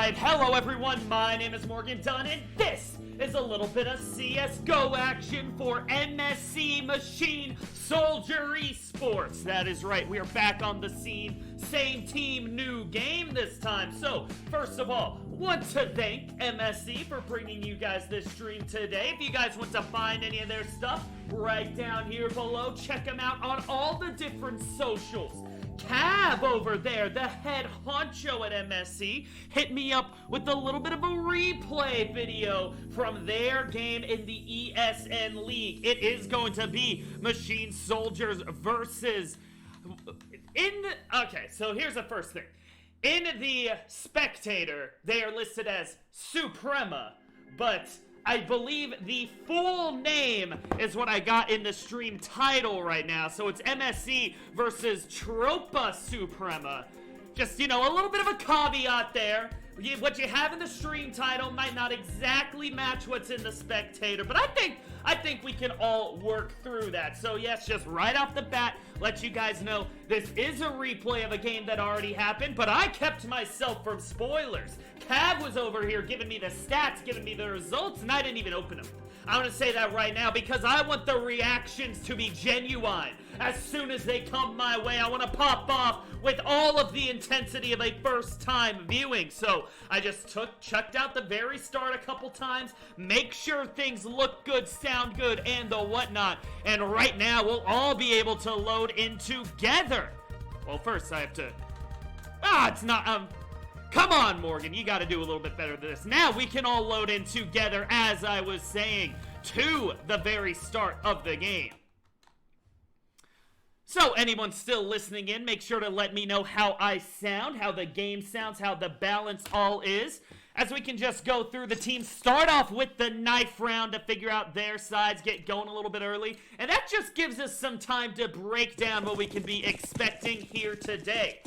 Alright, hello everyone, my name is Morgan Dunn, and this is a little bit of CSGO action for MSC Machine Soldier Esports. That is right, we are back on the scene, same team, new game this time. So, first of all, want to thank MSC for bringing you guys this stream today. If you guys want to find any of their stuff, right down here below, check them out on all the different socials. Cab over there, the head honcho at MSC, hit me up with a little bit of a replay video from their game in the ESN League. It is going to be Machine Soldiers versus... Okay, so here's the first thing. In the spectator, they are listed as Suprema, but I believe the full name is what I got in the stream title right now. So it's MSC versus Tropa Suprema. Just, you know, a little bit of a caveat there. What you have in the stream title might not exactly match what's in the spectator, but I think we can all work through that. So yes, just right off the bat, let you guys know this is a replay of a game that already happened, but I kept myself from spoilers. Cab was over here giving me the stats, giving me the results, and I didn't even open them. I'm gonna say that right now because I want the reactions to be genuine. As soon as they come my way, I want to pop off with all of the intensity of a first-time viewing. So I just checked out the very start a couple times, make sure things look good, sound good, and the whatnot. And right now, we'll all be able to load in together. Well, first I have to... it's not... Come on, Morgan, you gotta do a little bit better than this. Now we can all load in together, as I was saying, to the very start of the game. So, anyone still listening in, make sure to let me know how I sound, how the game sounds, how the balance all is. As we can just go through the teams, start off with the knife round to figure out their sides, get going a little bit early. And that just gives us some time to break down what we can be expecting here today.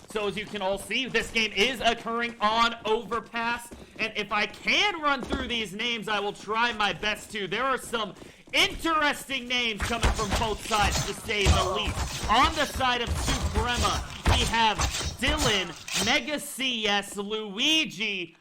So as you can all see, this game is occurring on Overpass. And if I can run through these names, I will try my best to. There are some interesting names coming from both sides, to say the least. On the side of Suprema, we have Dylan, Mega CS, Luigi,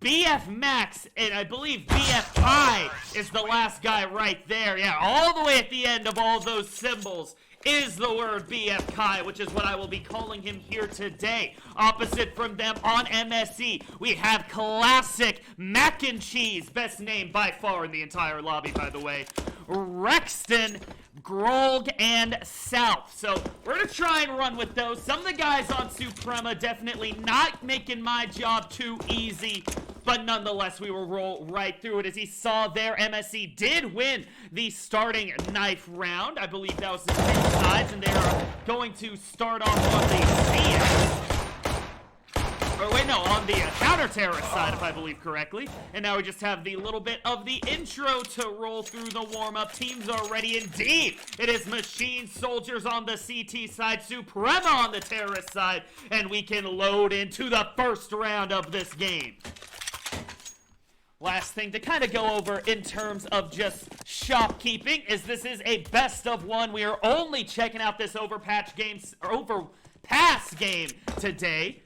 BF Max, and I believe BF Kai is the last guy right there. Yeah, all the way at the end of all those symbols is the word BF Kai, which is what I will be calling him here today. Opposite from them on MSC, we have Classic Mac and Cheese, best name by far in the entire lobby, by the way. Rexton, Grolg, and South. So we're going to try and run with those. Some of the guys on Suprema definitely not making my job too easy, but nonetheless, we will roll right through it. As he saw there, MSC did win the starting knife round. I believe that was the two sides, and they are going to start off on the CS. Or wait, no, on the counter-terrorist side, if I believe correctly. And now we just have the little bit of the intro to roll through the warm-up. Teams are ready indeed. It is Machine Soldiers on the CT side, Suprema on the terrorist side, and we can load into the first round of this game. Last thing to kind of go over in terms of just shopkeeping is this is a best of one. We are only checking out this Overpass game today,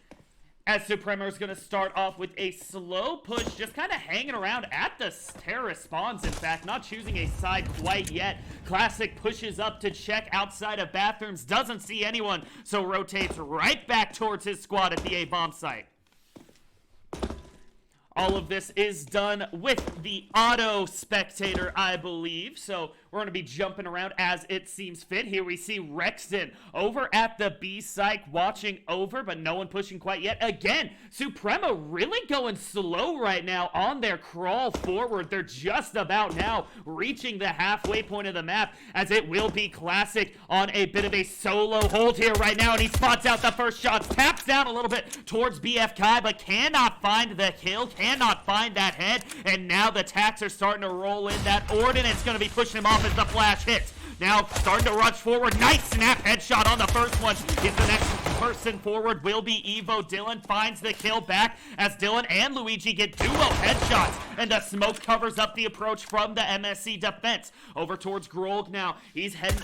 as Suprema is going to start off with a slow push, just kind of hanging around at the terrorist spawns, in fact, not choosing a side quite yet. Classic pushes up to check outside of bathrooms, doesn't see anyone, so rotates right back towards his squad at the A-bomb site. All of this is done with the auto spectator, I believe. So we're going to be jumping around as it seems fit. Here we see Rexton over at the B site watching over, but no one pushing quite yet. Again, Suprema really going slow right now on their crawl forward. They're just about now reaching the halfway point of the map, as it will be Classic on a bit of a solo hold here right now, and he spots out the first shots, taps down a little bit towards BF Kai, but cannot find the kill, cannot find that head, and now the tacks are starting to roll in. That ordnance going to be pushing him off as the flash hits. Now starting to rush forward. Nice snap headshot on the first one. Is the next person forward will be Evo. Dylan finds the kill back as Dylan and Luigi get duo headshots, and the smoke covers up the approach from the MSC defense. Over towards Grolg now. He's heading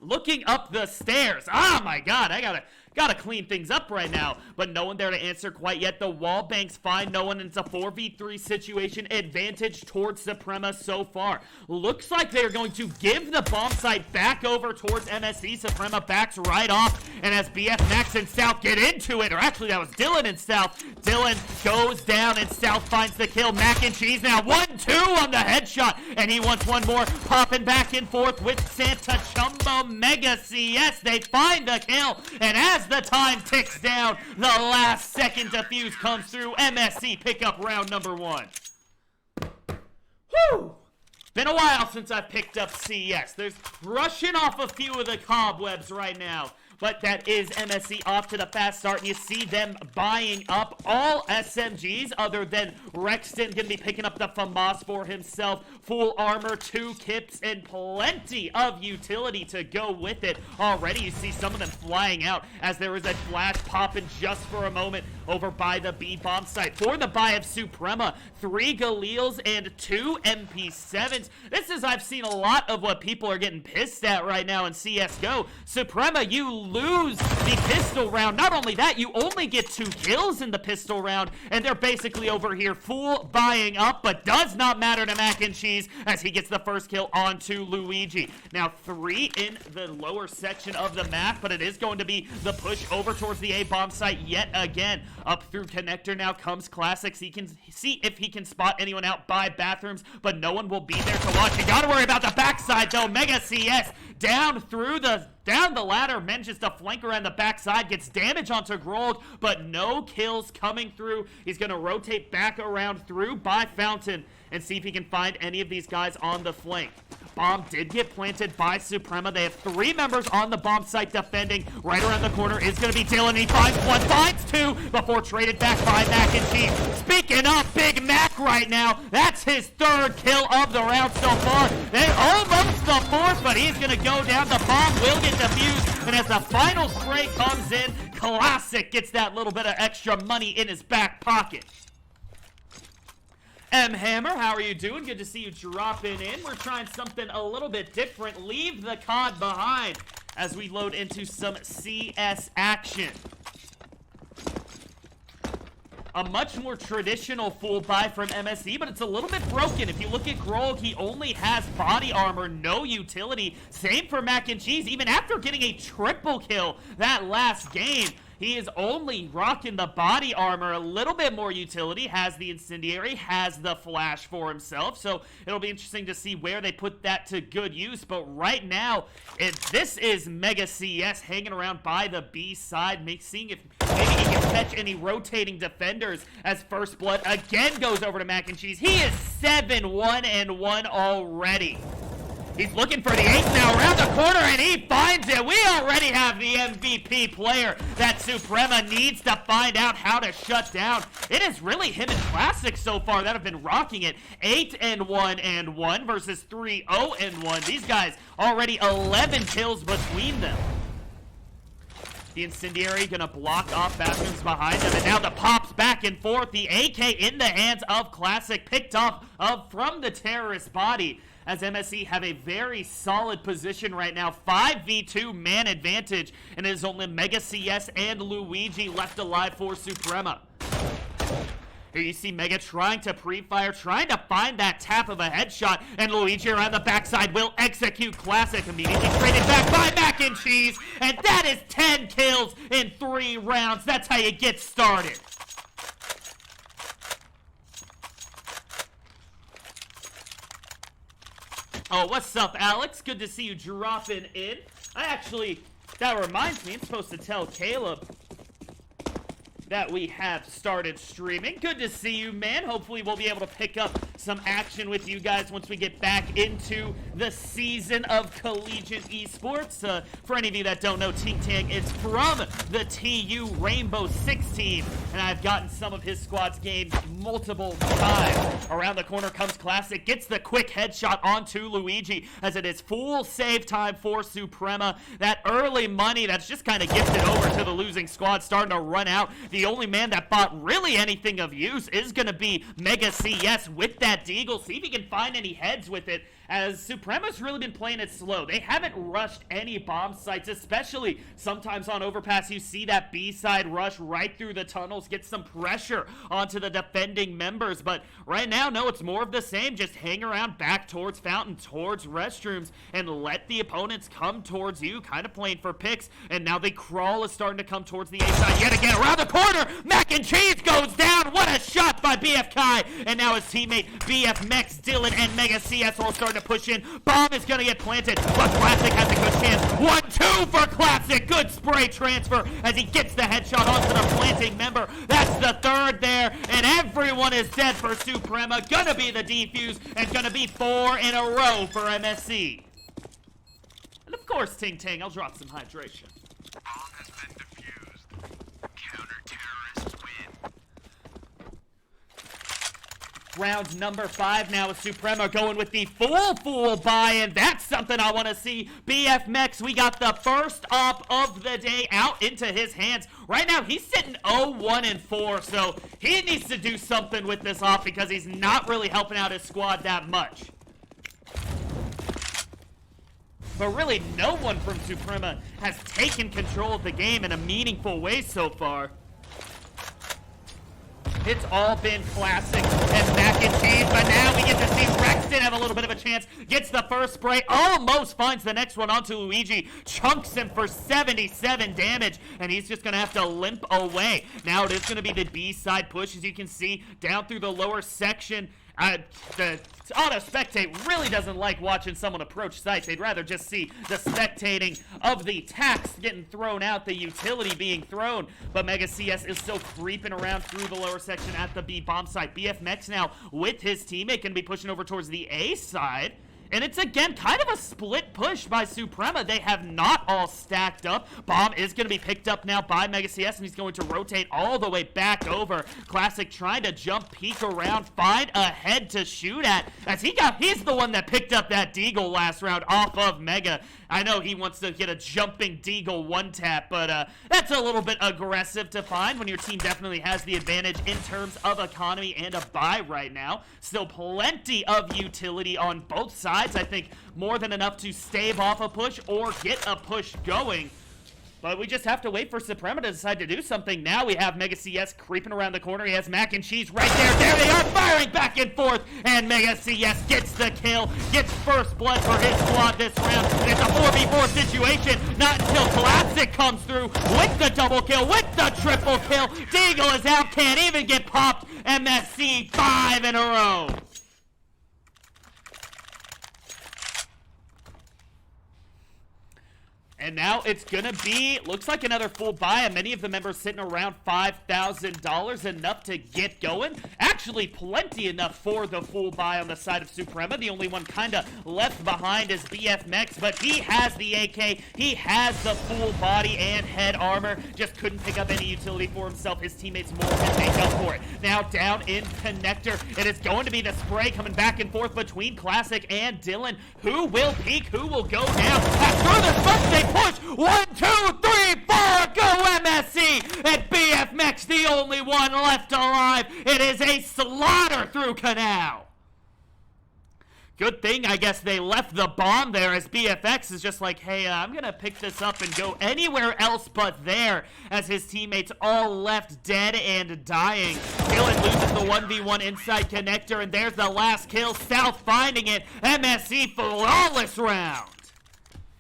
looking up the stairs. Oh my god, I gotta Gotta clean things up right now, but no one there to answer quite yet. The wall banks find no one. It's a 4v3 situation. Advantage towards Suprema so far. Looks like they're going to give the bomb site back over towards MSC. Suprema backs right off, and as BF Max and South get into it, or actually that was Dylan and South. Dylan goes down, and South finds the kill. Mac and Cheese now 1-2 on the headshot, and he wants one more. Popping back and forth with Santa Chumbo Mega CS. They find the kill, and as the time ticks down, the last second defuse comes through. MSC pick up round number 1. Whew! Been a while since I've picked up CS. There's brushing off a few of the cobwebs right now. But that is MSC off to the fast start, and you see them buying up all SMGs other than Rexton. Going to be picking up the FAMAS for himself. Full armor, 2 kips, and plenty of utility to go with it. Already you see some of them flying out as there is a flash popping just for a moment over by the B bomb site. For the buy of Suprema, 3 Galeels and 2 MP7s. This is, I've seen a lot of what people are getting pissed at right now in CSGO. Suprema, you lose the pistol round. Not only that, you only get 2 kills in the pistol round, and they're basically over here full buying up, but does not matter to Mac and Cheese as he gets the first kill onto Luigi. Now 3 in the lower section of the map, but it is going to be the push over towards the A bomb site yet again. Up through connector now comes Classics. He can see if he can spot anyone out by bathrooms, but no one will be there to watch. You gotta worry about the backside though. Mega CS down the ladder, manages to flank around the backside, gets damage onto Grold, but no kills coming through. He's gonna rotate back around through by Fountain and see if he can find any of these guys on the flank. Bomb did get planted by Suprema. They have 3 members on the bomb site defending. Right around the corner is going to be Dylan. He finds 1, finds 2 before traded back by Mac and Cheese. Speaking of Big Mac right now, that's his 3rd kill of the round so far. They're almost the 4th, but he's going to go down. The bomb will get defused, and as the final spray comes in, Classic gets that little bit of extra money in his back pocket. M Hammer, how are you doing? Good to see you dropping in. We're trying something a little bit different. Leave the COD behind as we load into some CS action. A much more traditional full buy from MSC, but it's a little bit broken. If you look at Grog, he only has body armor, no utility. Same for Mac and Cheese. Even after getting a triple kill that last game, he is only rocking the body armor, a little bit more utility, has the incendiary, has the flash for himself, so it'll be interesting to see where they put that to good use. But right now, this is Mega CS hanging around by the B side, seeing if maybe he can catch any rotating defenders as First Blood again goes over to Mac and Cheese. He is 7-1-1 already. He's looking for the 8th now around the corner, and he finds it. We already have the MVP player that Suprema needs to find out how to shut down. It is really him and Classic so far that have been rocking it. 8-1-1 versus 3-0-1. These guys already 11 kills between them. The incendiary gonna block off bathrooms behind them, and now the pops back and forth. The AK in the hands of Classic, picked off from the terrorist body, as MSC have a very solid position right now. 5v2 man advantage, and it is only Mega CS and Luigi left alive for Suprema. Here you see Mega trying to pre-fire, trying to find that tap of a headshot, and Luigi around the backside will execute Classic. Immediately traded back by Mac and Cheese, and that is 10 kills in 3 rounds. That's how you get started. Oh, what's up, Alex? Good to see you dropping in. That reminds me, I'm supposed to tell Caleb that we have started streaming. Good to see you, man. Hopefully we'll be able to pick up some action with you guys once we get back into the season of collegiate esports. For any of you that don't know, Tink Tang is from the TU Rainbow Six team, and I've gotten some of his squad's games multiple times. Around the corner comes Classic, gets the quick headshot onto Luigi, as it is full save time for Suprema. That early money that's just kind of gifted over to the losing squad starting to run out. The only man that bought really anything of use is going to be Mega CS with that that Deagle, see if he can find any heads with it, as Suprema's really been playing it slow. They haven't rushed any bomb sites, especially sometimes on overpass. You see that B-side rush right through the tunnels, get some pressure onto the defending members, but right now, no, it's more of the same. Just hang around back towards Fountain, towards restrooms, and let the opponents come towards you, kind of playing for picks, and now the crawl is starting to come towards the A-side yet again. Around the corner, Mac and Cheese goes down. What a shot by BF Kai, and now his teammate BF Mex, Dylan, and Mega CS all starting to push in. Bomb is going to get planted, but Classic has a good chance. 1-2 for Classic. Good spray transfer as he gets the headshot onto the planting member. That's the third there, and everyone is dead for Suprema. Gonna be the defuse, and gonna be 4 in a row for MSC. And of course, Ting Tang, I'll drop some hydration. Bomb has been defused. Counter-terrorists win. Round number 5 now with Suprema going with the full buy, and that's something I want to see. BF Mex, we got the first op of the day out into his hands. Right now, he's sitting 0-1-4, so he needs to do something with this op because he's not really helping out his squad that much. But really, no one from Suprema has taken control of the game in a meaningful way so far. It's all been Classic and Mac and Cheese, but now we get to see Rexton have a little bit of a chance. Gets the first spray, almost finds the next one onto Luigi. Chunks him for 77 damage, and he's just going to have to limp away. Now it is going to be the B-side push, as you can see, down through the lower section. The auto spectate really doesn't like watching someone approach sites. They'd rather just see the spectating of the tax getting thrown out, the utility being thrown. But Mega CS is still creeping around through the lower section at the B bomb site. BF Mex now with his teammate can be pushing over towards the A side. And it's, again, kind of a split push by Suprema. They have not all stacked up. Bomb is going to be picked up now by Mega CS, and he's going to rotate all the way back over. Classic trying to jump, peek around, find a head to shoot at, as he's the one that picked up that Deagle last round off of Mega. I know he wants to get a jumping Deagle one-tap, but that's a little bit aggressive to find when your team definitely has the advantage in terms of economy and a buy right now. Still plenty of utility on both sides. I think more than enough to stave off a push or get a push going. But we just have to wait for Suprema to decide to do something. Now we have Mega CS creeping around the corner. He has Mac and Cheese right there. There they are, firing back and forth. And Mega CS gets the kill, gets first blood for his squad this round. It's a 4v4 situation. Not until Classic comes through with the double kill, with the triple kill. Deagle is out, can't even get popped. MSC 5 in a row. And now it's going to be, looks like another full buy, and many of the members sitting around $5,000, enough to get going. Actually, plenty enough for the full buy on the side of Suprema. The only one kind of left behind is BF Mex, but he has the AK, he has the full body and head armor. Just couldn't pick up any utility for himself. His teammates more than make up for it. Now down in Connector, it is going to be the spray coming back and forth between Classic and Dylan. Who will peak? Who will go down? After the smoke, they push. 1, 2, 3, 4, go MSC! And BF Mex, the only one left alive. It is a slaughter through Canal. Good thing, I guess, they left the bomb there, as BFX is just like, hey, I'm going to pick this up and go anywhere else but there, as his teammates all left dead and dying. Dylan loses the 1v1 inside Connector, and there's the last kill. South finding it. MSC flawless round.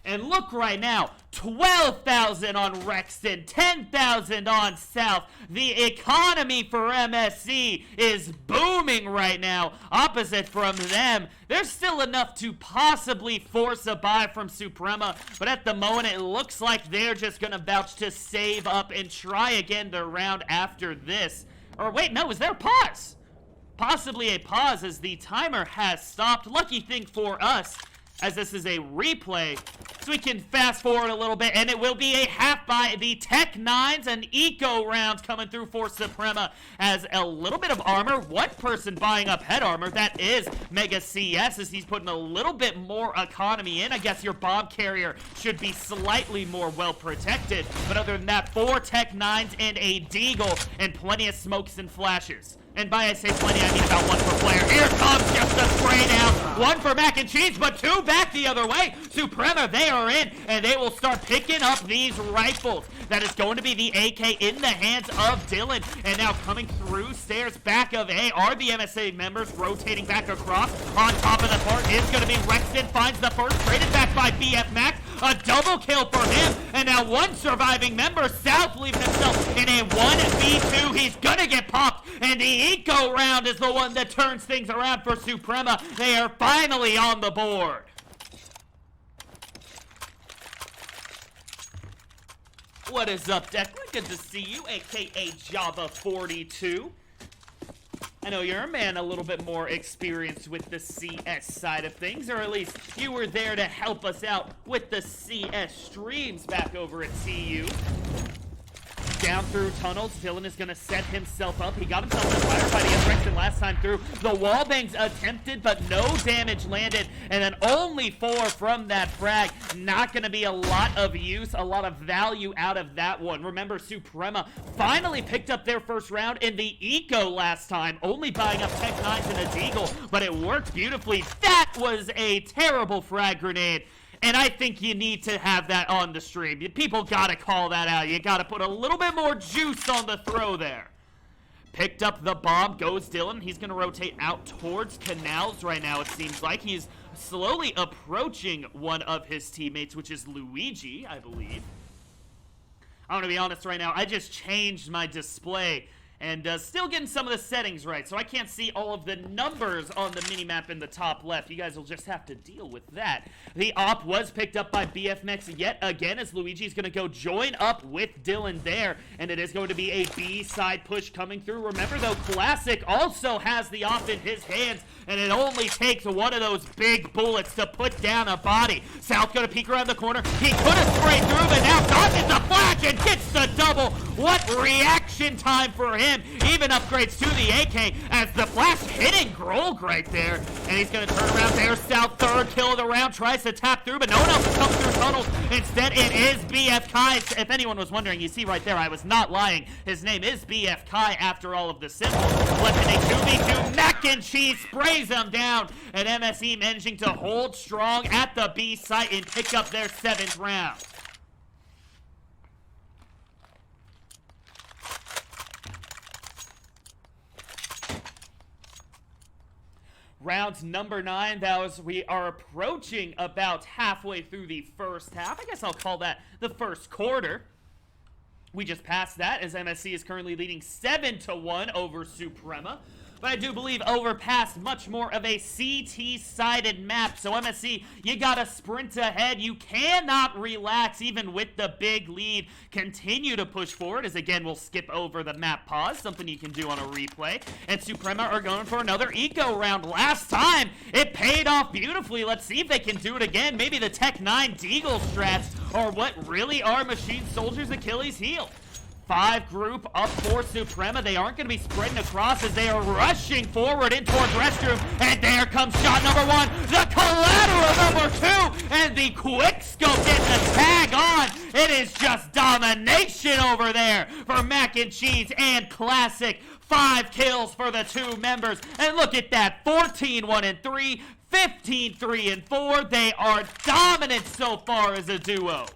And look right now, 12,000 on Rexton, 10,000 on South. The economy for MSC is booming right now. Opposite from them, there's still enough to possibly force a buy from Suprema, but at the moment it looks like they're just going to vouch to save up and try again the round after this. Or wait, no, is there a pause? Possibly a pause, as the timer has stopped. Lucky thing for us, as this is a replay, so we can fast forward a little bit, and it will be a half by the Tech 9s and Eco rounds coming through for Suprema, as a little bit of armor, one person buying up head armor, that is Mega CS, as he's putting a little bit more economy in. I guess your bomb carrier should be slightly more well protected, but other than that, 4 Tech 9s and a Deagle, and plenty of smokes and flashes. And by I say plenty, I mean about 1 per player. Here comes just a spray down. 1 for mac and cheese, but 2 back the other way. Suprema, they are in, and they will start picking up these rifles. That is going to be the AK in the hands of Dylan. And now coming through stairs back of A are the MSA members rotating back across. On top of the court is going to be Wexton, finds the first, traded back by BF Max. A double kill for him, and now 1 surviving member, South, leaving himself in a 1v2. He's gonna get popped, and the eco round is the one that turns things around for Suprema. They are finally on the board. What is up, Declan? Good to see you, aka Java42. I know you're a man a little bit more experienced with the CS side of things, or at least you were there to help us out with the CS streams back over at CU. Down through tunnels, Dylan is going to set himself up. He got himself in a firefight against Rexton last time through. The wall bangs attempted, but no damage landed. And then only 4 from that frag. Not going to be a lot of use, a lot of value out of that one. Remember, Suprema finally picked up their first round in the eco last time, only buying up Tech 9s and a Deagle, but it worked beautifully. That was a terrible frag grenade. And I think you need to have that on the stream. People gotta call that out. You gotta put a little bit more juice on the throw there. Picked up the bomb, goes Dylan. He's gonna rotate out towards canals right now, it seems like. He's slowly approaching one of his teammates, which is Luigi, I believe. I'm gonna be honest right now, I just changed my display and still getting some of the settings right, so I can't see all of the numbers on the minimap in the top left. You guys will just have to deal with that. The op was picked up by BFMX yet again, as Luigi's going to go join up with Dylan there, and it is going to be a B-side push coming through. Remember, though, Classic also has the op in his hands, and it only takes one of those big bullets to put down a body. South going to peek around the corner. He could have sprayed through, but now dodges the flash and gets the double. What reaction time for him. Even upgrades to the AK as the flash hitting Grolg right there. And he's going to turn around there. South, third kill of the round. Tries to tap through, but no one else has come through tunnels. Instead, it is BF Kai. If anyone was wondering, you see right there, I was not lying. His name is BF Kai after all of the symbols. Flipping a 2v2. Mac and cheese sprays him down. And MSE managing to hold strong at the B site and pick up their 7th round. Round number 9, we are approaching about halfway through the first half. I guess I'll call that the first quarter. We just passed that, as MSC is currently leading 7-1 over Suprema. But I do believe overpassed much more of a CT-sided map. So MSC, you gotta sprint ahead. You cannot relax even with the big lead. Continue to push forward, as again, we'll skip over the map pause, something you can do on a replay. And Suprema are going for another eco round. Last time, it paid off beautifully. Let's see if they can do it again. Maybe the Tech 9 Deagle strats are what really are Machine Soldier's Achilles heel. 5 group up for Suprema. They aren't going to be spreading across as they are rushing forward in towards restroom. And there comes shot number 1, the collateral number 2, and the quick scope getting the tag on. It is just domination over there for Mac and Cheese and Classic. 5 kills for the 2 members. And look at that, 14-1-3, 15-3-4. They are dominant so far as a duo.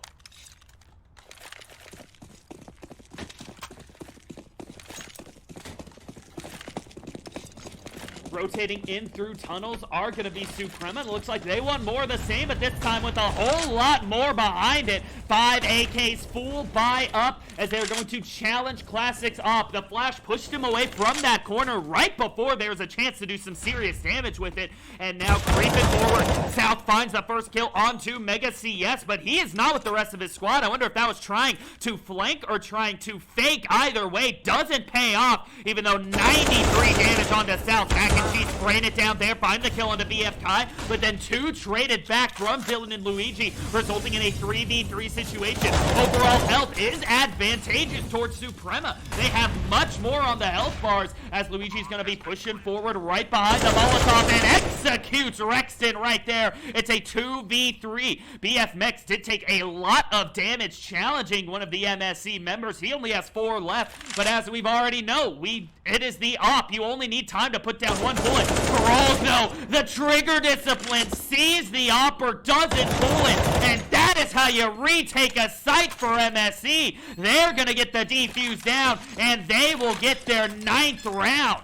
Rotating in through tunnels are going to be Suprema. It looks like they want more of the same, but this time with a whole lot more behind it. 5 AKs full buy up as they're going to challenge Classics up. The flash pushed him away from that corner right before there was a chance to do some serious damage with it. And now creeping forward, South finds the first kill onto Mega CS, but he is not with the rest of his squad. I wonder if that was trying to flank or trying to fake. Either way, doesn't pay off, even though 93 damage onto South. Back in and cheese spraying it down there, find the kill onto BF Kai, but then 2 traded back from Dylan and Luigi, resulting in a 3v3 situation. Overall health is advantageous towards Suprema. They have much more on the health bars, as Luigi's going to be pushing forward right behind the Molotov and executes Rexton right there. It's a 2v3. BF Mex did take a lot of damage challenging one of the MSC members. He only has 4 left, but as we've already know, it is the op. You only need time to put down 1 bullet. Grohl, no, the trigger discipline sees the op or doesn't pull it, and that is how you retake a site for MSC. They're gonna get the defuse down, and they will get their 9th round.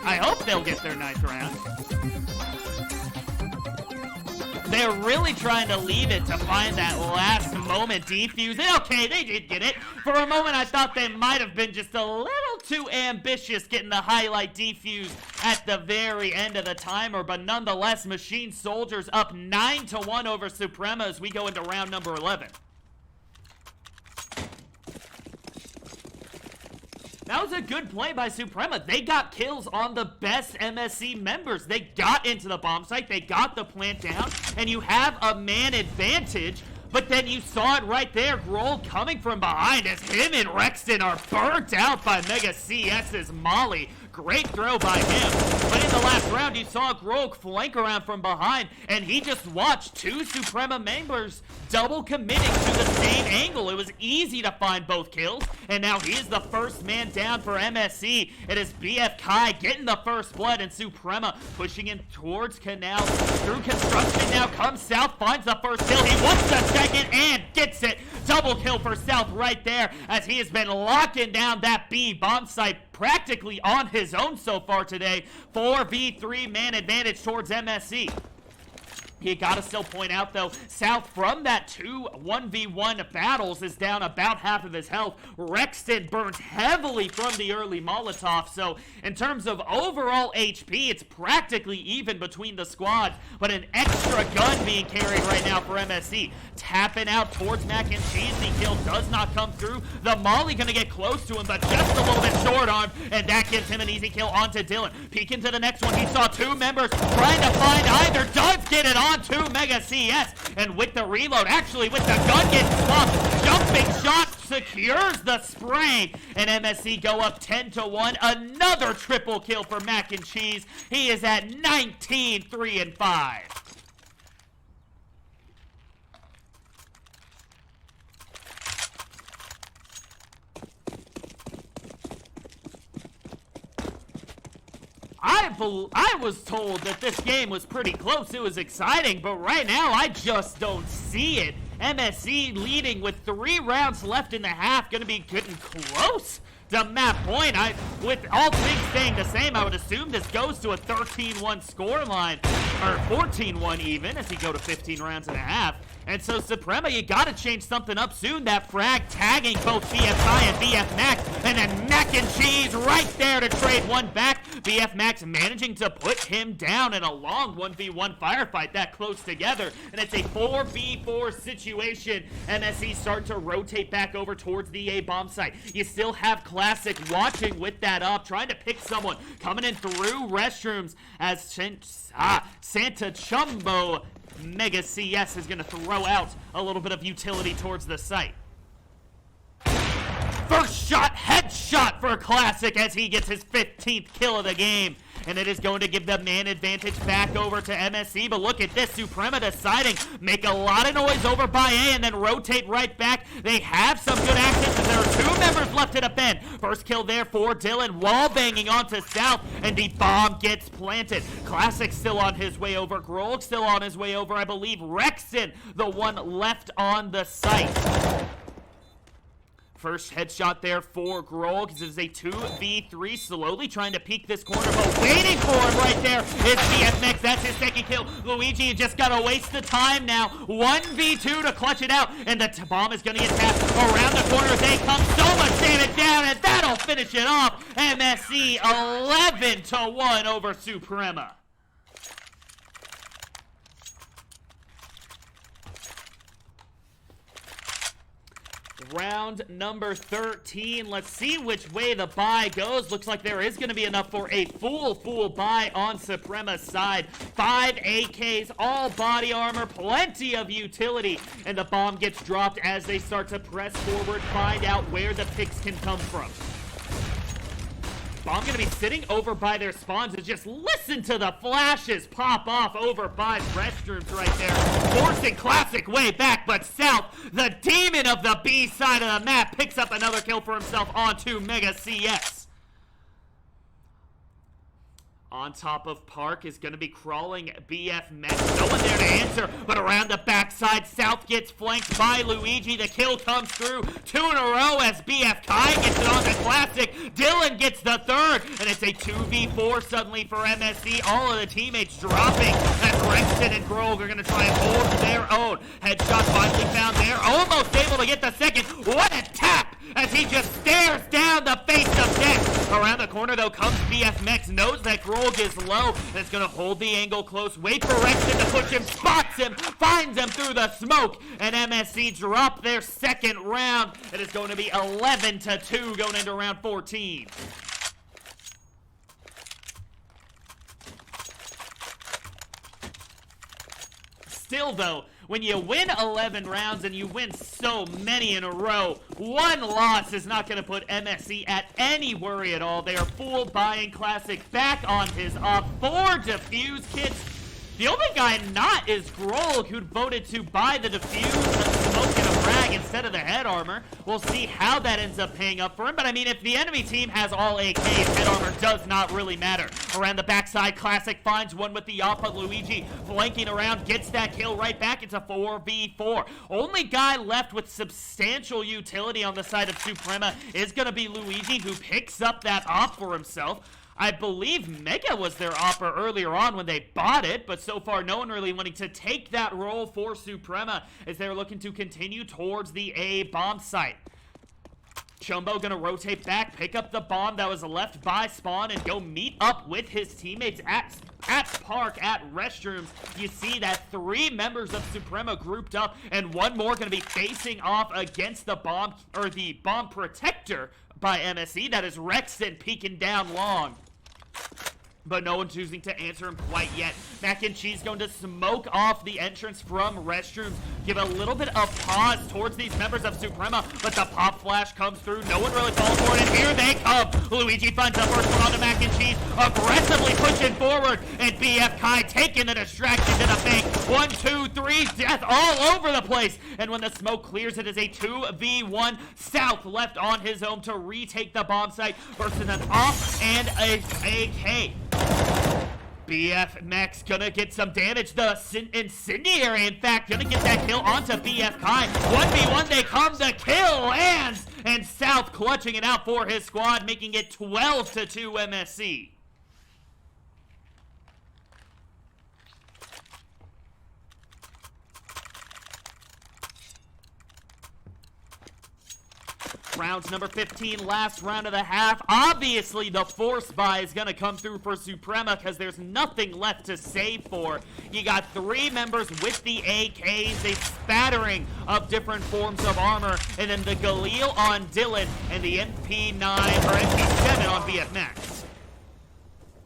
I hope they'll get their 9th round. They're really trying to leave it to find that last moment defuse. Okay, they did get it. For a moment, I thought they might have been just a little too ambitious getting the highlight defuse at the very end of the timer, but nonetheless, Machine Soldiers up 9-1 over Suprema as we go into round number 11. That was a good play by Suprema. They got kills on the best MSC members. They got into the bomb site, they got the plant down, and you have a man advantage, but then you saw it right there. Grohl coming from behind as him and Rexton are burnt out by Mega CS's Molly. Great throw by him. But in the last round, you saw Grohl flank around from behind, and he just watched 2 Suprema members double committing to the same angle. It was easy to find both kills, and now he is the first man down for MSC. It is BF Kai getting the first blood, and Suprema pushing in towards Canal. Through construction now comes South, finds the first kill. He wants the second and gets it. Double kill for South right there, as he has been locking down that B bomb site practically on his own so far today. 4v3 man advantage towards MSC. You gotta still point out, though, South from that 2 1v1 battles is down about half of his health. Rexton burnt heavily from the early Molotov, so in terms of overall HP, it's practically even between the squads, but an extra gun being carried right now for MSC. Tapping out towards Mac and Cheese, the kill does not come through. The Molly gonna get close to him, but just a little bit short arm, and that gives him an easy kill onto Dylan. Peeking to the next one, he saw 2 members trying to find either, does get it on to Mega CS, and with the reload, actually with the gun getting swapped, jumping shot secures the spray, and MSC go up 10-1. Another triple kill for Mac and Cheese. He is at 19, 3 and 5. I was told that this game was pretty close. It was exciting, but right now I just don't see it. MSC leading with 3 rounds left in the half, going to be getting close to map point. With all things staying the same, I would assume this goes to a 13-1 score line, or 14-1 even, as you go to 15 rounds and a half. And so, Suprema, you gotta change something up soon. That frag tagging both BFI and BF Max, and then Mac and Cheese right there to trade one back. BF Max managing to put him down in a long 1v1 firefight that close together. And it's a 4v4 situation. MSC start to rotate back over towards the A bomb site. You still have Classic watching with that up, trying to pick someone. Coming in through restrooms as Santa Chumbo Mega CS is going to throw out a little bit of utility towards the site. First shot, headshot for Classic as he gets his 15th kill of the game. And it is going to give the man advantage back over to MSC. But look at this, Suprema deciding, make a lot of noise over by A and then rotate right back. They have some good access, and there are 2 members left to defend. First kill there for Dylan, wall banging onto South, and the bomb gets planted. Classic still on his way over, Grohl still on his way over, I believe Rexton, the one left on the site. First headshot there for Grohl, because it is a 2v3, slowly trying to peek this corner, but waiting for him right there is BFX. That's his second kill. Luigi, you just gotta waste the time now. 1v2 to clutch it out, and the bomb is gonna get tapped around the corner. They come, so much damage down, and that'll finish it off. MSC 11-1 over Suprema. Round number 13. Let's see which way the buy goes. Looks like there is going to be enough for a full buy on Suprema's side. 5 AKs, all body armor, plenty of utility. And the bomb gets dropped as they start to press forward, find out where the picks can come from. Bomb gonna be sitting over by their spawns and just listen to the flashes pop off over by restrooms right there. Forcing Classic way back, but South, the demon of the B side of the map, picks up another kill for himself onto Mega CS. On top of Park is going to be crawling BF Mech. No one there to answer, but around the backside, South gets flanked by Luigi. The kill comes through 2 in a row as BF Kai gets it on the Classic. Dylan gets the third, and it's a 2v4 suddenly for MSC. All of the teammates dropping as Rexton and Grog are going to try and hold their own. Headshot finally found there. Almost able to get the second. What a tap as he just stares down the face of death. Around the corner, though, comes BF Mex. Knows that Grog is low and is going to hold the angle close. Wait for Rexton to push him. Spots him. Finds him through the smoke. And MSC drop their second round. It is going to be 11-2 going into round 14. Still, though, when you win 11 rounds and you win so many in a row, one loss is not going to put MSC at any worry at all. They are full buying Classic back on his off. 4 defuse kits. The only guy not is Grolg, who voted to buy the defuse, a smoke, and a frag instead of the head armor. We'll see how that ends up paying up for him. But I mean, if the enemy team has all AKs, head armor does not really matter. Around the backside, Classic finds one with the Yappa. Luigi flanking around, gets that kill right back. It's a 4v4. Only guy left with substantial utility on the side of Suprema is going to be Luigi, who picks up that op for himself. I believe Mega was their opera earlier on when they bought it, but so far no one really wanting to take that role for Suprema as they're looking to continue towards the A bomb site. Chumbo gonna rotate back, pick up the bomb that was left by Spawn, and go meet up with his teammates at Park, at restrooms. You see that 3 members of Suprema grouped up, and one more gonna be facing off against the bomb, or the bomb protector by MSC. That is Rexton peeking down long. But no one choosing to answer him quite yet. Mac and Cheese going to smoke off the entrance from restrooms. Give a little bit of pause towards these members of Suprema, but the pop flash comes through. No one really falls for it, and here they come. Luigi finds the first one on to Mac and Cheese, aggressively pushing forward, and BF Kai taking the distraction to the bank. 1, 2, 3, death all over the place. And when the smoke clears, it is a 2v1. South left on his own to retake the bomb site versus an off and a AK. BF Max gonna get some damage. The incendiary, in fact, gonna get that kill onto BF Kai. 1v1, they come, the kill lands, and South clutching it out for his squad, making it 12-2 MSC. Rounds number 15, last round of the half. Obviously, the force buy is going to come through for Suprema because there's nothing left to save for. You got 3 members with the AKs, a spattering of different forms of armor, and then the Galil on Dylan and the MP9 or MP7 on BF Max.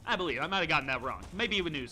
I believe. I might have gotten that wrong. Maybe even news.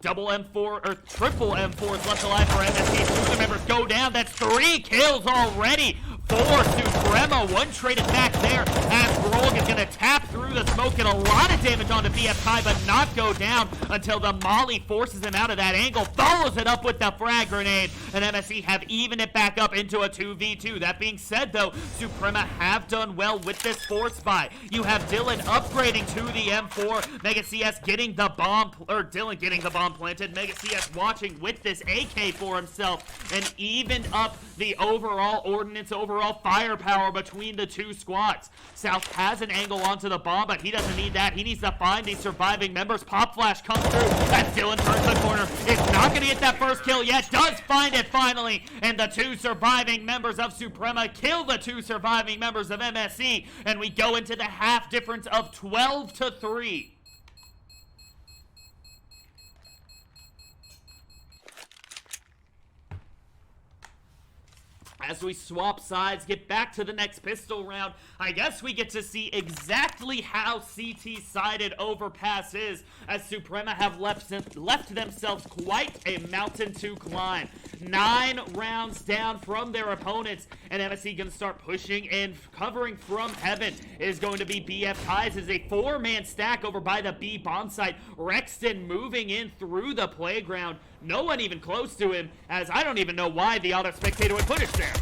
Double M4 or triple M4 is left alive for MSC. 2 of the members go down. That's 3 kills already for Suprema. 1 traded back there as Grog is going to tap through the smoke and a lot of damage onto BF Kai, but not go down until the Molly forces him out of that angle. Follows it up with the frag grenade, and MSC have evened it back up into a 2v2. That being said, though, Suprema have done well with this force buy. You have Dylan upgrading to the M4. Mega CS getting the bomb, or Dylan getting the bomb planted. Mega CS watching with this AK for himself and evened up the overall ordnance, overall firepower between the 2 squads. South has an angle onto the bomb, but he doesn't need that. He needs to find these surviving members. Pop flash comes through as Dylan turns the corner. Is not going to get that first kill yet. Does find it finally. And the 2 surviving members of Suprema kill the 2 surviving members of MSC. And we go into the half difference of 12-3. As we swap sides, get back to the next pistol round, I guess we get to see exactly how CT-sided Overpass is, as Suprema have left themselves quite a mountain to climb. 9 rounds down from their opponents, and MSC going to start pushing and covering from heaven. It is going to be BF Ties as a 4-man stack over by the B bomb site. Rexton moving in through the playground. No one even close to him, as I don't even know why the auto spectator would punish there.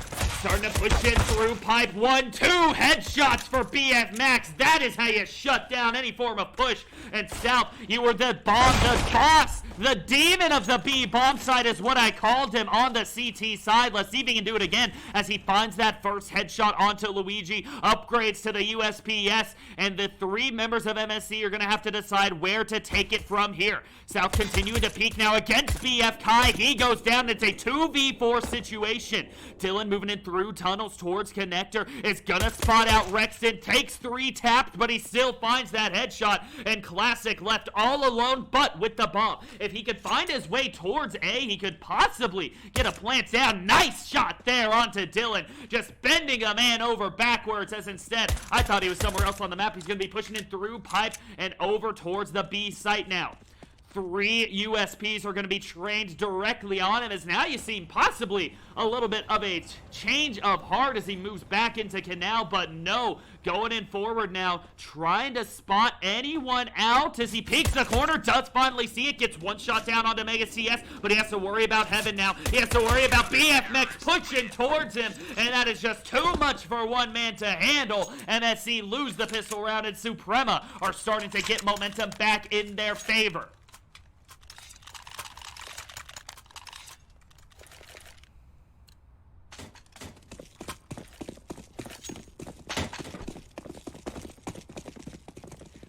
Starting to push in through pipe. 1, 2 headshots for BF Max. That is how you shut down any form of push. And South, you were the boss, the demon of the B bomb side is what I called him on the CT side. Let's see if he can do it again as he finds that first headshot onto Luigi. Upgrades to the USPS, and the 3 members of MSC are going to have to decide where to take it from here. South continuing to peek now against BF Kai. He goes down. It's a 2v4 situation. Dylan moving in through tunnels towards connector is gonna spot out Rexton. Takes 3 tapped, but he still finds that headshot. And Classic left all alone, but with the bomb. If he could find his way towards A, he could possibly get a plant down. Nice shot there onto Dylan. Just bending a man over backwards, as instead, I thought he was somewhere else on the map. He's gonna be pushing in through pipe and over towards the B site now. 3 USPs are going to be trained directly on him, as now you see possibly a little bit of a change of heart as he moves back into Canal, but no, going in forward now, trying to spot anyone out as he peeks the corner, does finally see it, gets 1 shot down onto Mega CS, but he has to worry about Heaven now. He has to worry about BF Max pushing towards him, and that is just too much for one man to handle. MSC lose the pistol round, and Suprema are starting to get momentum back in their favor.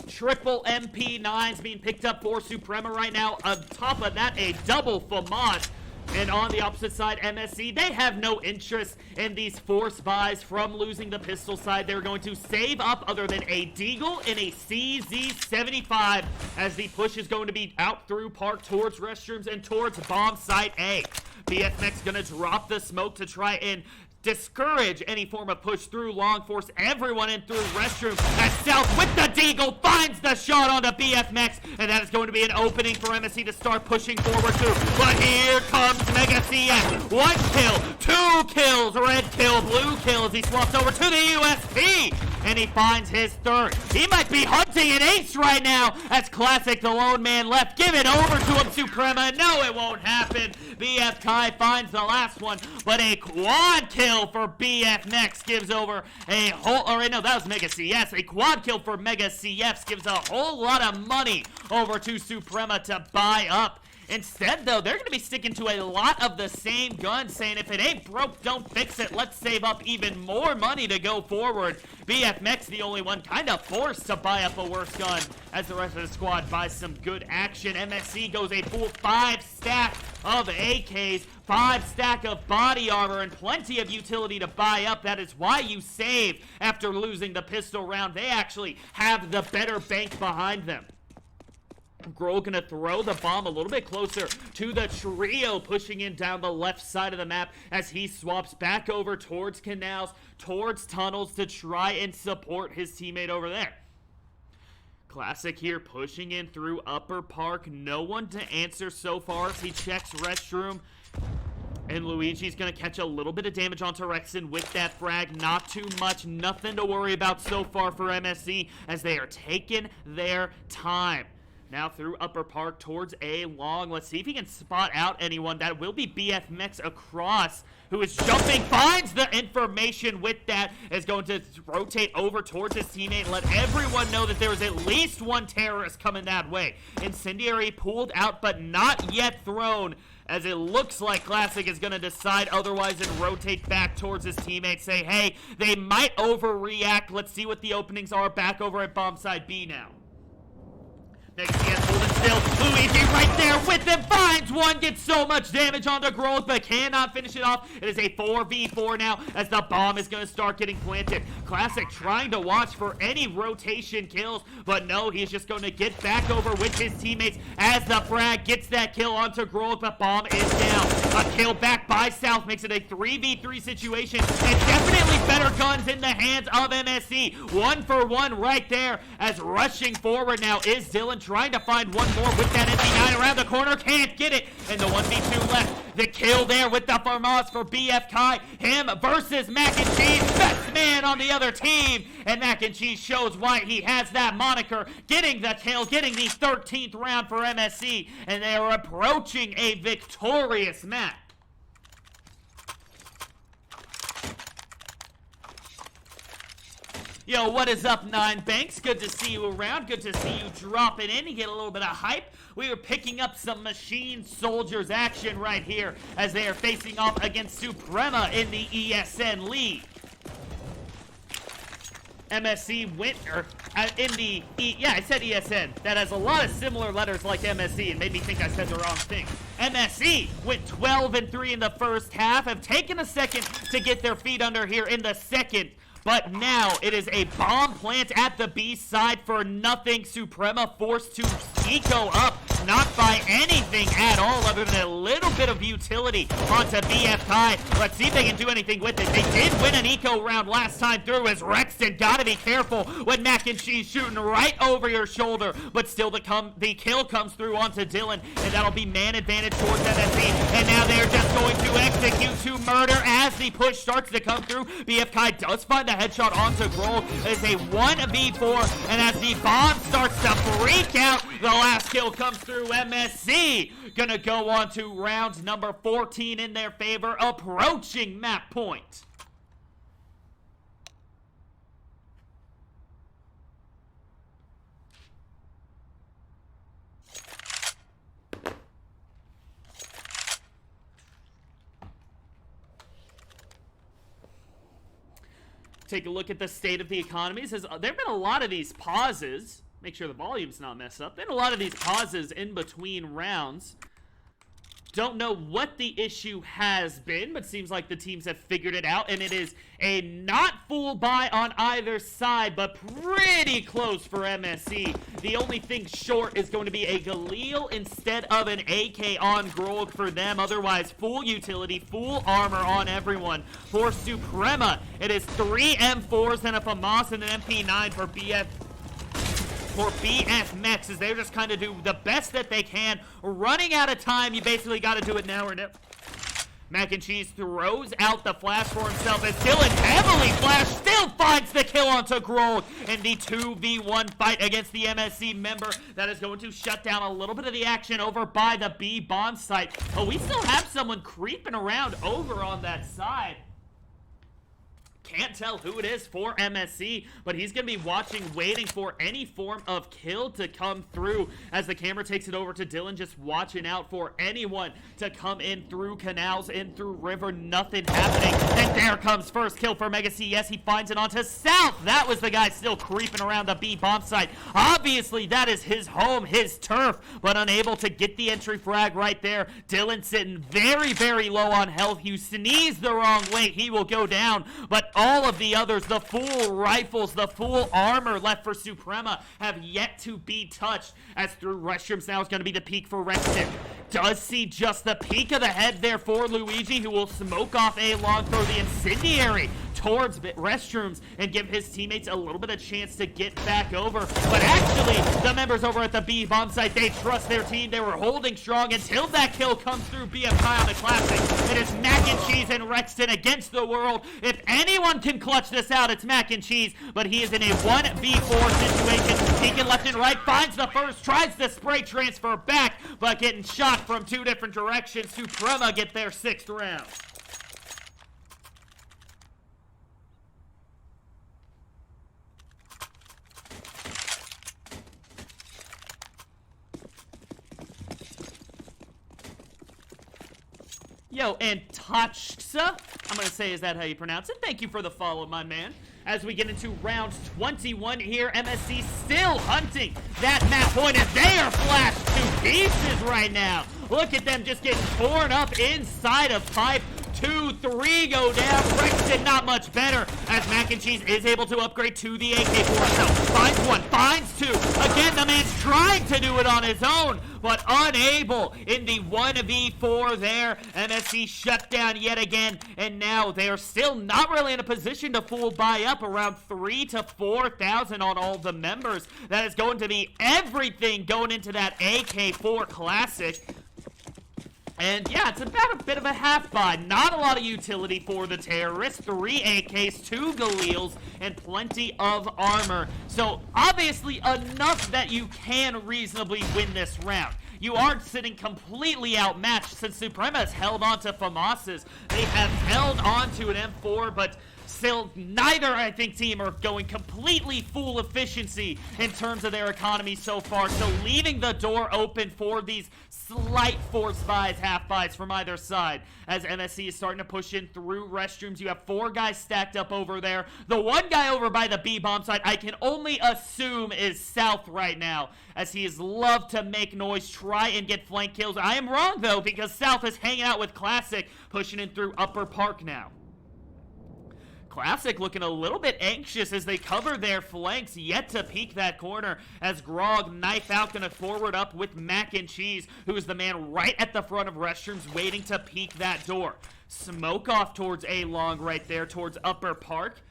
Triple MP9s being picked up for Suprema right now. On top of that, a double FAMAS. And on the opposite side, MSC, they have no interest in these force buys from losing the pistol side. They're going to save up other than a Deagle and a CZ75 as the push is going to be out through park towards restrooms and towards bomb site A. BFX gonna drop the smoke to try and discourage any form of push through long, force everyone in through restroom as South with the Deagle finds the shot onto BF Max, and that is going to be an opening for MSC to start pushing forward too. But here comes Mega CS. 1 kill, 2 kills, red kill, blue kill as he swaps over to the USP, and he finds his 3rd. He might be hunting an ace right now as Classic, the lone man left. Give it over to him, Suprema. No, it won't happen. BF Kai finds the last one, but a quad kill for BF Next gives over a whole, or no, that was Mega CS. A quad kill for Mega CS gives a whole lot of money over to Suprema to buy up. Instead, though, they're going to be sticking to a lot of the same guns, saying if it ain't broke, don't fix it. Let's save up even more money to go forward. BF Mech's the only one kind of forced to buy up a worse gun as the rest of the squad buys some good action. MSC goes a full 5 stack of AKs, 5 stack of body armor, and plenty of utility to buy up. That is why you save after losing the pistol round. They actually have the better bank behind them. Grohl gonna throw the bomb a little bit closer to the trio pushing in down the left side of the map as he swaps back over towards canals, towards tunnels to try and support his teammate over there. Classic here pushing in through upper park. No one to answer so far as he checks restroom. And Luigi's going to catch a little bit of damage onto Rexon with that frag. Not too much. Nothing to worry about so far for MSC as they are taking their time. Now through upper park towards A long. Let's see if he can spot out anyone. That will be BF Mex across, who is jumping, finds the information with that, is going to rotate over towards his teammate and let everyone know that there is at least one terrorist coming that way. Incendiary pulled out but not yet thrown, as it looks like Classic is going to decide otherwise and rotate back towards his teammates. Say, hey, they might overreact. Let's see what the openings are back over at bomb side B now. Next chance, holding still. Luigi right there with him, finds one, gets so much damage onto Growth, but cannot finish it off. It is a 4v4 now as the bomb is going to start getting planted. Classic trying to watch for any rotation kills, but no, he's just going to get back over with his teammates as the frag gets that kill onto Growth, but bomb is down. A kill back by South makes it a 3v3 situation, and definitely better guns in the hands of MSC. 1-for-1 right there, as rushing forward now is Dylan, trying to find one more with that MP9 around the corner, can't get it, and the 1v2 left. The kill there with the FAMAS for BF Kai, him versus Mac and Cheese, best man on the other team, and Mac and Cheese shows why he has that moniker, getting the kill, getting the 13th round for MSC, and they are approaching a victorious map. Yo, what is up, Nine Banks? Good to see you around. Good to see you dropping in. You get a little bit of hype. We are picking up some Machine Soldiers action right here as they are facing off against Suprema in the ESN League. MSC winner in the I said ESN. That has a lot of similar letters like MSC and made me think I said the wrong thing. MSC went 12-3 in the first half, have taken a second to get their feet under here in the second. But now it is a bomb plant at the B side for nothing. Suprema forced to eco up, not by anything at all other than a little bit of utility onto BF Kai. Let's see if they can do anything with it. They did win an eco round last time through as Rexton. Gotta be careful when Mac and Cheese shooting right over your shoulder. But still the kill comes through onto Dylan, and that'll be man advantage towards MSC. And now they're just going to execute to murder as the push starts to come through. BF Kai does find the headshot onto Grohl. It's a 1v4, and as the bomb starts to freak out, the last kill comes through. MSC gonna go on to round number 14 in their favor, approaching map point. Take a look at the state of the economies. There have been a lot of these pauses. Make sure the volume's not messed up. There have been a lot of these pauses in between rounds. Don't know what the issue has been, but seems like the teams have figured it out, and it is a not full buy on either side, but pretty close for MSC. The only thing short is going to be a Galil instead of an AK on Grog for them. Otherwise, full utility, full armor on everyone. For Suprema, it is 3 M4s and a FAMAS and an MP9 for BF Mex, as they're just kind of do the best that they can. Running out of time, you basically got to do it now or never. Mac and Cheese throws out the flash for himself as Dylan, heavily flashed, still finds the kill onto Grohl in the 2v1 fight against the MSC member. That is going to shut down a little bit of the action over by the B bomb site. Oh, we still have someone creeping around over on that side. Can't tell who it is for MSC, but he's going to be watching, waiting for any form of kill to come through as the camera takes it over to Dylan, just watching out for anyone to come in through canals, in through river, nothing happening. And there comes first kill for Mega C. Yes, he finds it onto South. That was the guy still creeping around the B bomb site. Obviously, that is his home, his turf, but unable to get the entry frag right there. Dylan sitting very, very low on health. You sneeze the wrong way, he will go down, but all of the others, the full rifles, the full armor left for Suprema have yet to be touched, as through restrooms now is going to be the peak for Rexton. Does see just the peak of the head there for Luigi, who will smoke off a long throw, the incendiary towards restrooms, and give his teammates a little bit of chance to get back over. But actually, the members over at the B bomb site, they trust their team. They were holding strong until that kill comes through BFI on the Classic. It is Mac and Cheese and Rexton against the world. If anyone can clutch this out, it's Mac and Cheese, but he is in a 1v4 situation. Peeking left and right, finds the first, tries the spray transfer back, but getting shot from two different directions. Suprema get their 6th round. Yo, and Tachsa, I'm going to say, is that how you pronounce it? Thank you for the follow, my man. As we get into round 21 here, MSC still hunting that map point as they are flashed to pieces right now. Look at them just getting torn up inside of pipe. 2-3 go down. Rexton not much better. as Mac and Cheese is able to upgrade to the AK for himself. Finds one, finds two. Again, the man's trying to do it on his own, but unable in the 1v4 there. MSC shut down yet again, and now they are still not really in a position to full buy up, around 3,000 to 4,000 on all the members. That is going to be everything going into that AK4 Classic. And yeah, it's about a bit of a half buy. Not a lot of utility for the terrorists. 3 AKs, 2 Galils, and plenty of armor. So obviously enough that you can reasonably win this round. You aren't sitting completely outmatched since Suprema has held on to FAMAS's. They have held on to an M4, but still neither, I think, team are going completely full efficiency in terms of their economy so far. So leaving the door open for these slight force buys, half buys from either side. As MSC is starting to push in through restrooms. You have 4 guys stacked up over there. The one guy over by the B-bomb side, I can only assume is South right now, as he has loved to make noise, try and get flank kills. I am wrong, though, because South is hanging out with Classic, pushing in through Upper Park now. Classic looking a little bit anxious as they cover their flanks, yet to peek that corner as Grog knife out, gonna forward up with Mac and Cheese, who is the man right at the front of restrooms waiting to peek that door. Smoke off towards A long right there towards Upper Park.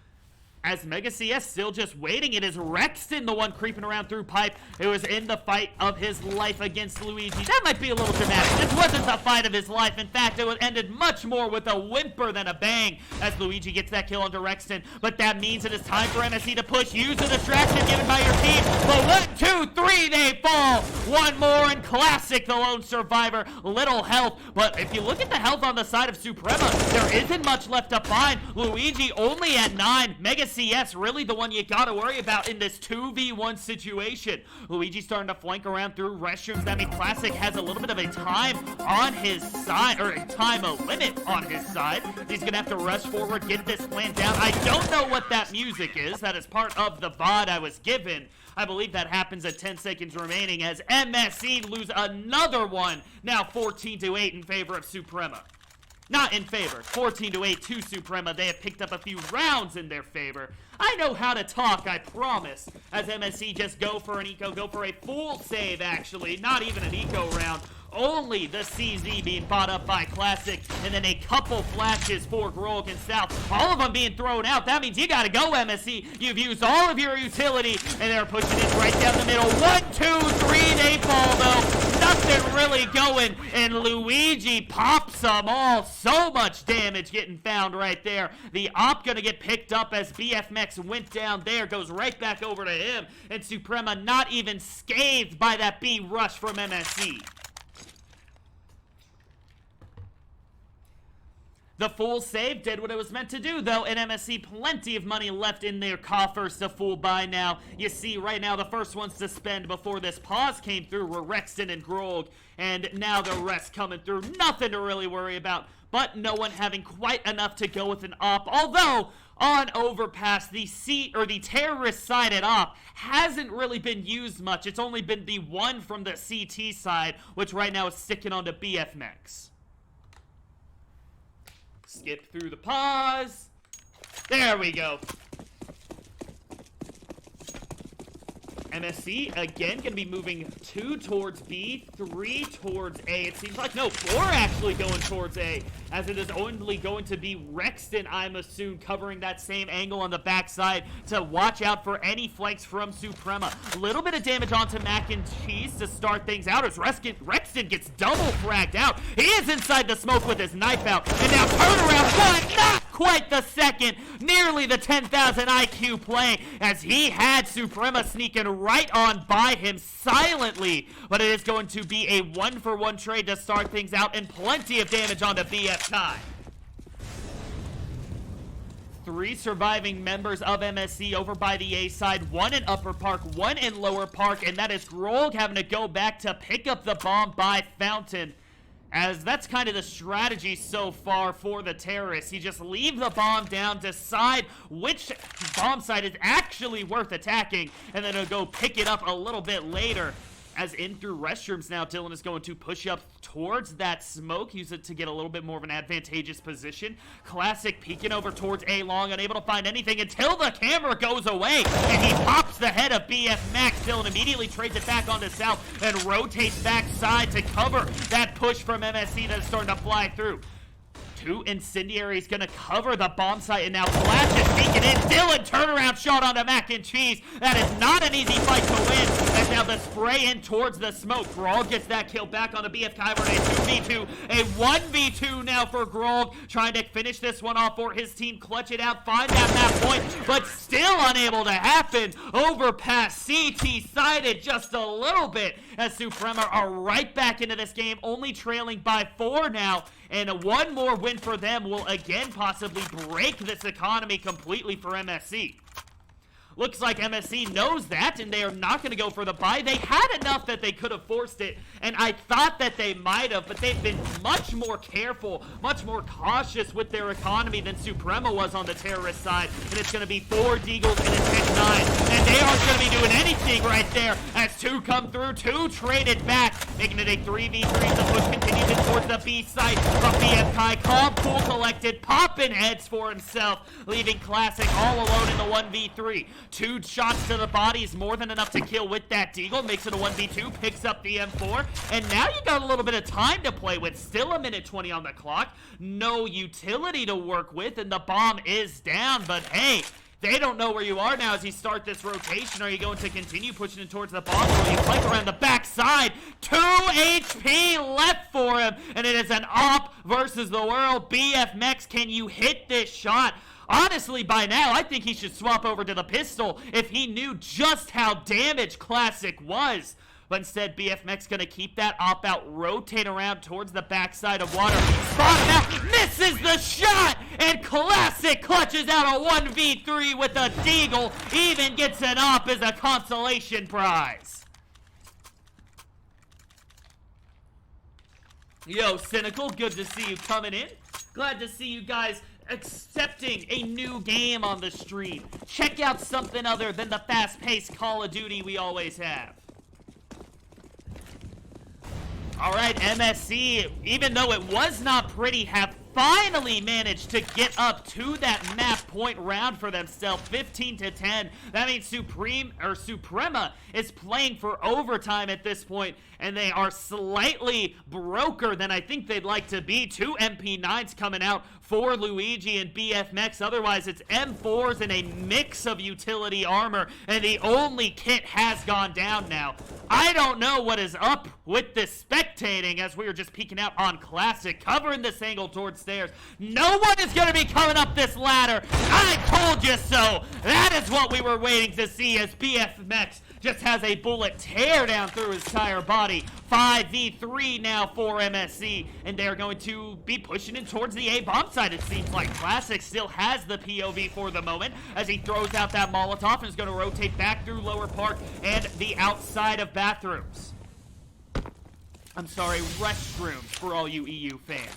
As Mega CS still just waiting, it is Rexton, the one creeping around through pipe, who is in the fight of his life against Luigi. That might be a little dramatic. This wasn't the fight of his life. In fact, it ended much more with a whimper than a bang as Luigi gets that kill onto Rexton. But that means it is time for MSC to push. Use the distraction given by your team. But 1, 2, 3, they fall. One more, and Classic, the lone survivor. Little health, but if you look at the health on the side of Suprema, there isn't much left to find. Luigi only at 9. Mega CS really the one you gotta worry about in this 2v1 situation. Luigi starting to flank around through restrooms. That means Classic has a little bit of a time on his side, or a time limit on his side. He's gonna have to rush forward, get this plan down. I don't know what that music is. That is part of the VOD I was given. I believe that happens at 10 seconds remaining as MSC lose another one. Now 14-8 in favor of Suprema. Not in favor. 14-8 to Suprema. They have picked up a few rounds in their favor. I know how to talk, I promise. As MSC just go for an eco, go for a full save, actually. Not even an eco round. Only the CZ being bought up by Classic, and then a couple flashes for Grog and South. All of them being thrown out. That means you gotta go, MSC. You've used all of your utility, and they're pushing it right down the middle. 1, 2, 3, they fall, though. Nothing really going, and Luigi pops them all. So much damage getting found right there. The op gonna get picked up as BF Mex went down there, goes right back over to him, and Suprema not even scathed by that B rush from MSC. The full save did what it was meant to do, though, and MSC plenty of money left in their coffers to full buy now. You see, right now, the first ones to spend before this pause came through were Rexton and Grog, and now the rest coming through. Nothing to really worry about, but no one having quite enough to go with an op. Although, on Overpass, the terrorist-sided op hasn't really been used much. It's only been the one from the CT side, which right now is sticking onto BF Mex. Skip through the pause. There we go. MSC, again, going to be moving 2 towards B, 3 towards A. It seems like, no, 4 actually going towards A, as it is only going to be Rexton, I'm assuming, covering that same angle on the backside to watch out for any flanks from Suprema. A little bit of damage onto Mac and Cheese to start things out as Rexton gets double fragged out. He is inside the smoke with his knife out, and now turnaround one, not quite the second, nearly the 10,000 IQ play, as he had Suprema sneaking right on by him silently, but it is going to be a 1-for-1 trade to start things out, and plenty of damage onto BF Time. 3 surviving members of MSC over by the A side, 1 in Upper Park, 1 in Lower Park, and that is Grog having to go back to pick up the bomb by Fountain. As that's kind of the strategy so far for the terrorists. You just leave the bomb down, decide which bomb site is actually worth attacking, and then they'll go pick it up a little bit later. as in through restrooms now, Dylan is going to push up towards that smoke, use it to get a little bit more of an advantageous position. Classic peeking over towards A long, unable to find anything until the camera goes away, and he pops the head of BF Max. Dylan immediately trades it back onto South and rotates backside to cover that push from MSC that is starting to fly through. Two incendiaries gonna cover the bomb site, and now Flash is peeking in. Dylan turnaround shot onto Mac and Cheese. That is not an easy fight to win. As now the spray in towards the smoke. Grog gets that kill back on the BF Kyber. A 2v2, a 1v2 now for Grog, trying to finish this one off for his team. Clutch it out, find that map point, but still unable to happen. Overpass, CT sided just a little bit as Suprema are right back into this game, only trailing by 4 now. And one more win for them will again possibly break this economy completely for MSC. Looks like MSC knows that, and they are not going to go for the buy. They had enough that they could have forced it, and I thought that they might have, but they've been much more careful, much more cautious with their economy than Suprema was on the terrorist side. And it's going to be 4 Deagles and a 10-9, and they aren't going to be doing anything right there as 2 come through, 2 traded back, making it a 3v3. The push continues in towards the B site of BF Kai. Calm, cool, collected, popping heads for himself, leaving Classic all alone in the 1v3. 2 shots to the body is more than enough to kill with that Deagle. Makes it a 1v2, picks up the M4, and now you got a little bit of time to play with. Still a minute 20 on the clock. No utility to work with, and the bomb is down, but hey, they don't know where you are now as you start this rotation. Are you going to continue pushing it towards the bomb, or will you flank around the backside? 2 HP left for him, and it is an op versus the world. BF Mex, can you hit this shot? Honestly, by now, I think he should swap over to the pistol if he knew just how damaged Classic was. But instead, BF Mex gonna keep that op out, rotate around towards the backside of water. Spot him out, misses the shot, and Classic clutches out a 1v3 with a Deagle, even gets an op as a consolation prize. Yo, Cynical, good to see you coming in. Glad to see you guys accepting a new game on the stream. Check out something other than the fast-paced Call of Duty we always have. Alright, MSC, even though it was not pretty, have finally managed to get up to that map point round for themselves, 15-10. That means Suprema is playing for overtime at this point, and they are slightly broker than I think they'd like to be. 2 MP9s coming out for Luigi and BF Mex. Otherwise, it's M4s and a mix of utility armor, and the only kit has gone down now. I don't know what is up with this spectating as we were just peeking out on Classic, covering this angle towards stairs. No one is going to be coming up this ladder. I told you so. That is what we were waiting to see as BF Mex just has a bullet tear down through his entire body. 5v3 now for MSC, and they're going to be pushing it towards the A bomb side. It seems like Classic still has the POV for the moment as he throws out that Molotov and is going to rotate back through Lower Park and the outside of bathrooms. I'm sorry, restrooms for all you EU fans.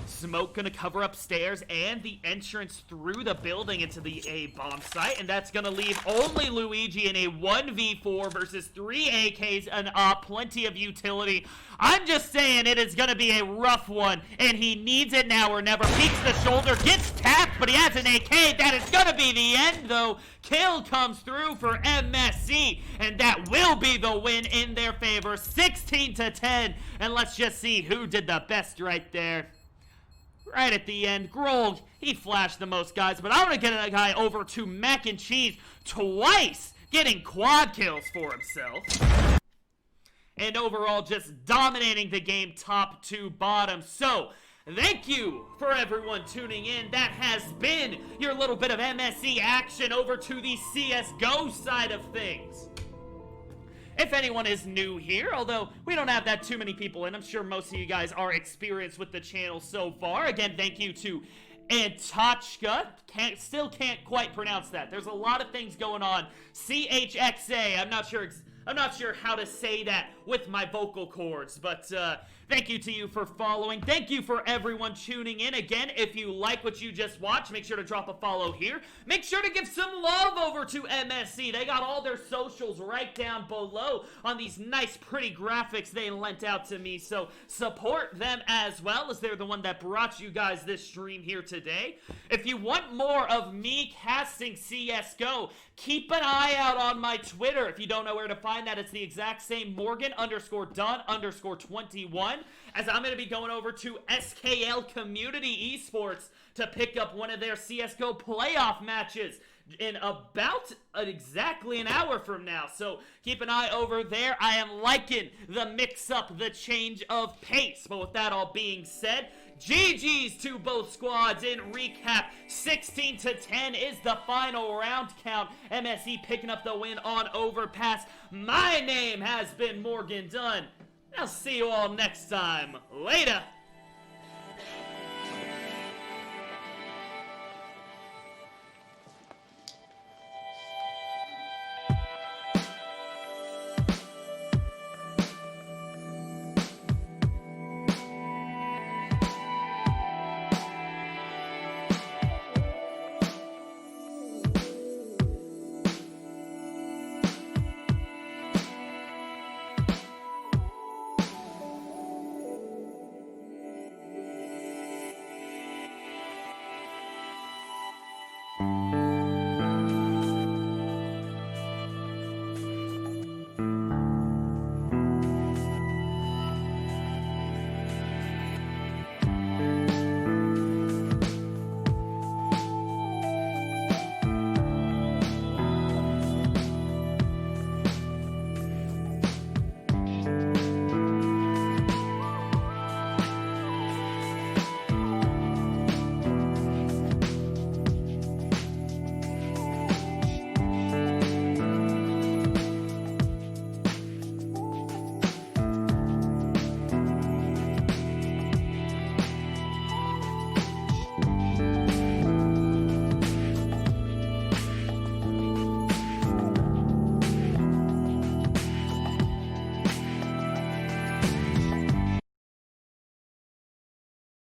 Smoke gonna cover upstairs and the entrance through the building into the A bomb site, and that's gonna leave only Luigi in a 1v4 versus 3 AKs and plenty of utility. I'm just saying it is gonna be a rough one, and he needs it now or never. Peeks the shoulder, gets tapped, but he has an AK. That is gonna be the end though. Kill comes through for MSC, and that will be the win in their favor, 16-10. And let's just see who did the best right there. Right at the end, Grog, he flashed the most guys, but I want to get a guy over to Mac and Cheese twice, getting quad kills for himself. And overall, just dominating the game top to bottom. So, thank you for everyone tuning in. That has been your little bit of MSC action over to the CSGO side of things. If anyone is new here, although we don't have that too many people in, I'm sure most of you guys are experienced with the channel so far. Again, thank you to Antachka. Still can't quite pronounce that. There's a lot of things going on. CHXA. I'm not sure how to say that with my vocal cords. But thank you to you for following. Thank you for everyone tuning in. Again, if you like what you just watched, make sure to drop a follow here. Make sure to give some love over to MSC. They got all their socials right down below on these nice, pretty graphics they lent out to me. So support them as well, as they're the one that brought you guys this stream here today. If you want more of me casting CSGO, keep an eye out on my Twitter. If you don't know where to find that, it's the exact same Morgan_Dunn_21, as I'm going to be going over to SKL Community Esports to pick up one of their CSGO playoff matches in about exactly an hour from now. So keep an eye over there. I am liking the mix-up, the change of pace. But with that all being said, GG's to both squads. In recap, 16-10 is the final round count. MSC picking up the win on Overpass. My name has been Morgan Dunn. I'll see you all next time. Later.